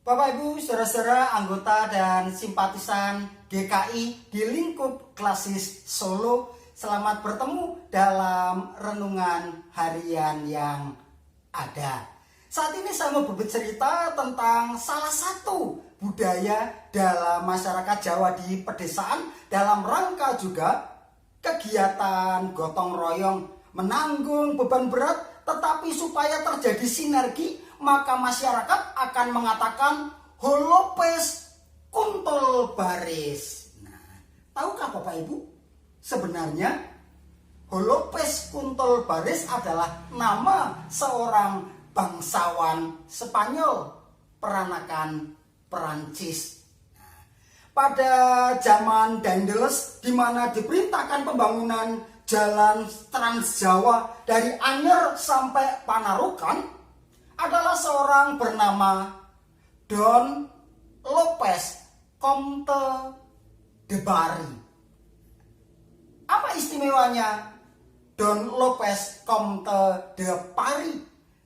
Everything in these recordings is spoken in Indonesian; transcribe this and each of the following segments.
Bapak Ibu, saudara-saudara, anggota dan simpatisan GKI di lingkup klasis Solo, selamat bertemu dalam renungan harian yang ada. Saat ini saya mau bercerita tentang salah satu budaya dalam masyarakat Jawa di pedesaan dalam rangka juga kegiatan gotong royong menanggung beban berat, tetapi supaya terjadi sinergi maka masyarakat akan mengatakan holopes kuntul baris. Nah, tahukah Bapak Ibu? Sebenarnya holopes kuntul baris adalah nama seorang bangsawan Spanyol peranakan Perancis. Pada zaman Daendels, di mana diperintahkan pembangunan jalan Trans Jawa dari Anyer sampai Panarukan, adalah seorang bernama Don Lopez Comte de Bari. Apa istimewanya Don Lopez Comte de Bari?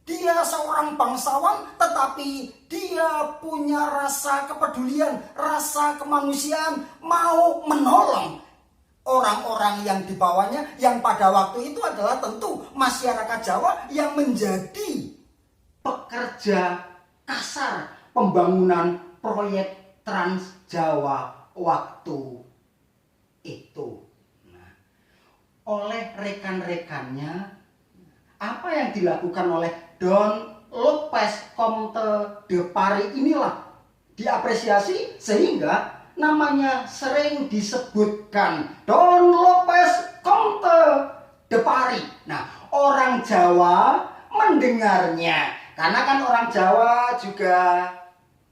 Dia seorang bangsawan, tetapi dia punya rasa kepedulian, rasa kemanusiaan, mau menolong orang-orang yang di bawahnya, yang pada waktu itu adalah tentu masyarakat Jawa yang menjadi pekerja kasar pembangunan proyek Trans Jawa waktu itu. Nah, oleh rekan-rekannya, apa yang dilakukan oleh Don Lopez Comte de Bari inilah diapresiasi sehingga namanya sering disebutkan Don Lopez Comte de Bari. Nah, orang Jawa mendengarnya, karena kan orang Jawa juga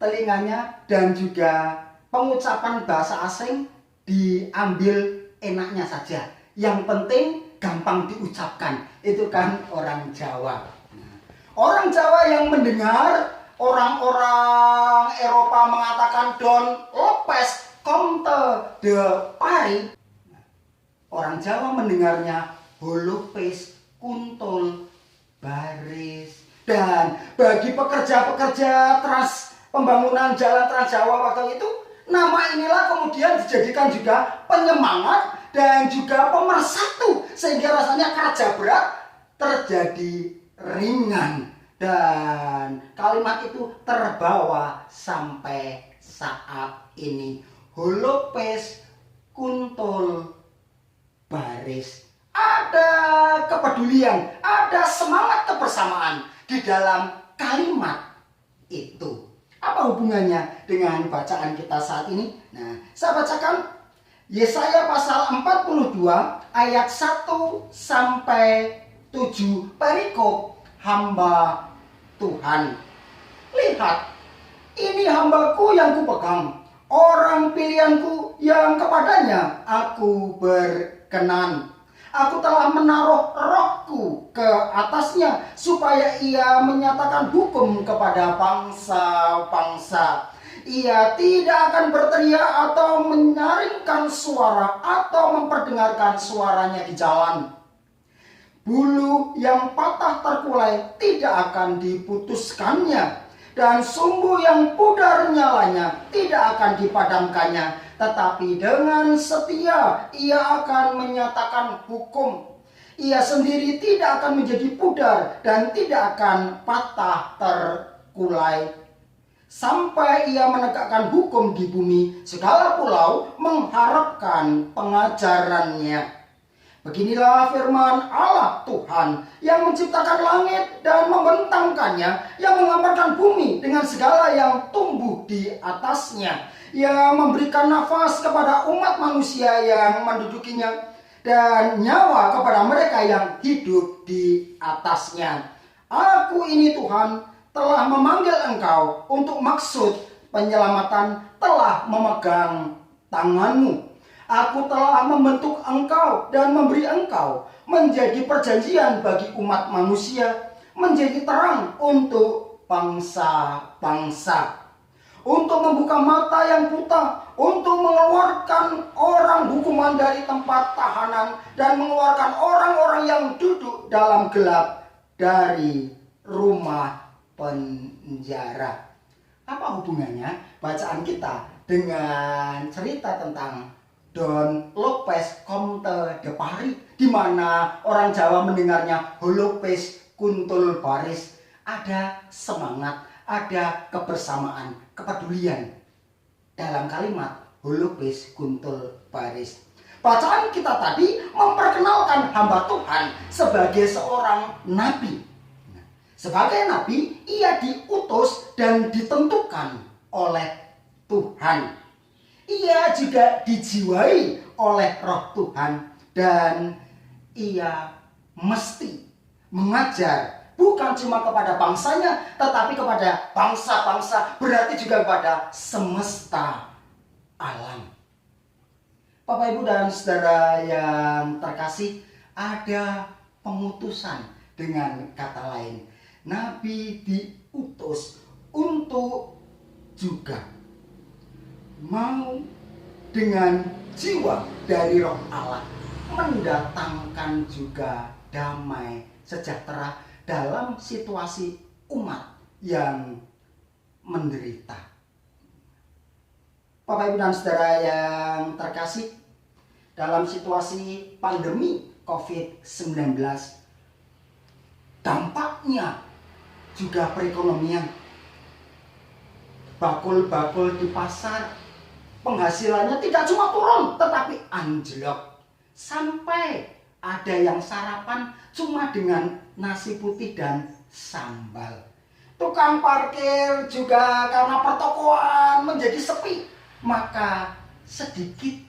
telinganya dan juga pengucapan bahasa asing diambil enaknya saja. Yang penting gampang diucapkan. Itu kan orang Jawa. Nah, orang Jawa yang mendengar orang-orang Eropa mengatakan Don Lopez Comte de Bari, orang Jawa mendengarnya holopes kuntul baris. Dan bagi pekerja-pekerja pembangunan jalan Trans Jawa waktu itu, nama inilah kemudian dijadikan juga penyemangat dan juga pemersatu, sehingga rasanya kerja berat terjadi ringan. Dan kalimat itu terbawa sampai saat ini. Holopes kuntul baris. Ada kepedulian, ada semangat kebersamaan di dalam kalimat itu. Apa hubungannya dengan bacaan kita saat ini? Nah, saya bacakan Yesaya pasal 42 ayat 1 sampai 7, perikop hamba Tuhan. Lihat, ini hambaku yang kupegang, orang pilihanku yang kepadanya aku berkenan. Aku telah menaruh rohku ke atasnya supaya ia menyatakan hukum kepada bangsa-bangsa. Ia tidak akan berteriak atau menyaringkan suara atau memperdengarkan suaranya di jalan. Bulu yang patah terkulai tidak akan diputuskannya, dan sumbu yang pudar nyalanya tidak akan dipadamkannya. Tetapi dengan setia ia akan menyatakan hukum. Ia sendiri tidak akan menjadi pudar dan tidak akan patah terkulai. Sampai ia menegakkan hukum di bumi, segala pulau mengharapkan pengajarannya. Beginilah firman Allah Tuhan yang menciptakan langit dan membentangkannya, yang menggambarkan bumi dengan segala yang tumbuh di atasnya, yang memberikan nafas kepada umat manusia yang mendudukinya, dan nyawa kepada mereka yang hidup di atasnya. Aku ini Tuhan telah memanggil engkau untuk maksud penyelamatan, telah memegang tanganmu. Aku telah membentuk engkau dan memberi engkau menjadi perjanjian bagi umat manusia, menjadi terang untuk bangsa-bangsa, untuk membuka mata yang buta, untuk mengeluarkan orang hukuman dari tempat tahanan, dan mengeluarkan orang-orang yang duduk dalam gelap dari rumah penjara. Apa hubungannya bacaan kita dengan cerita tentang Don Lopez Comte de Paris, di mana orang Jawa mendengarnya Holopes Kuntul Baris? Ada semangat, ada kebersamaan, kepedulian dalam kalimat Holopes Kuntul Baris. Bacaan kita tadi memperkenalkan hamba Tuhan sebagai seorang nabi. Sebagai nabi, ia diutus dan ditentukan oleh Tuhan. Ia juga dijiwai oleh Roh Tuhan, dan ia mesti mengajar bukan cuma kepada bangsanya, tetapi kepada bangsa-bangsa, berarti juga kepada semesta alam. Bapak, Ibu, dan saudara yang terkasih, ada pengutusan. Dengan kata lain, nabi diutus untuk juga mau dengan jiwa dari Roh Allah mendatangkan juga damai sejahtera dalam situasi umat yang menderita. Bapak, Ibu, dan saudara yang terkasih, dalam situasi pandemi COVID-19, dampaknya juga perekonomian. Bakul-bakul di pasar, penghasilannya tidak cuma turun, tetapi anjlok. Sampai ada yang sarapan cuma dengan nasi putih dan sambal. Tukang parkir juga karena pertokoan menjadi sepi, maka sedikit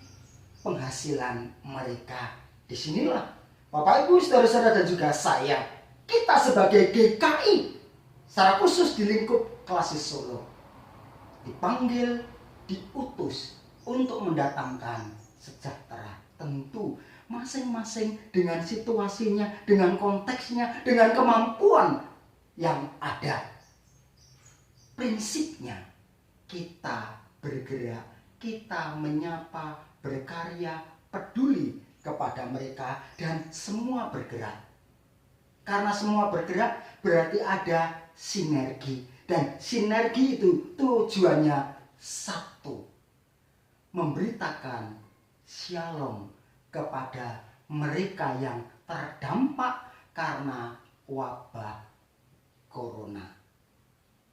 penghasilan mereka. Disinilah Bapak, Ibu, saudara-saudara, dan juga saya, kita sebagai GKI, secara khusus di lingkup Klasis Solo, dipanggil, diutus untuk mendatangkan sejahtera. Tentu masing-masing dengan situasinya, dengan konteksnya, dengan kemampuan yang ada. Prinsipnya kita bergerak, kita menyapa, berkarya, peduli kepada mereka, dan semua bergerak. Karena semua bergerak berarti ada sinergi. Dan sinergi itu tujuannya satu, memberitakan shalom kepada mereka yang terdampak karena wabah corona.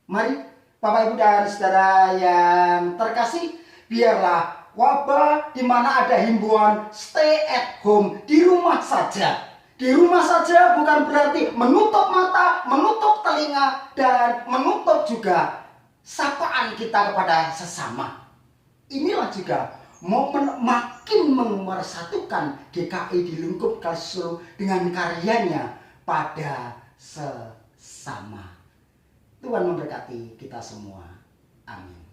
Mari Bapak, Ibu, dan saudara yang terkasih, biarlah wabah di mana ada himbauan stay at home, di rumah saja. Di rumah saja bukan berarti menutup mata, menutup telinga, dan menutup juga sapaan kita kepada sesama. Inilah juga momen makin memersatukan GKI di lingkup Klasis Solo dengan karyanya pada sesama. Tuhan memberkati kita semua. Amin.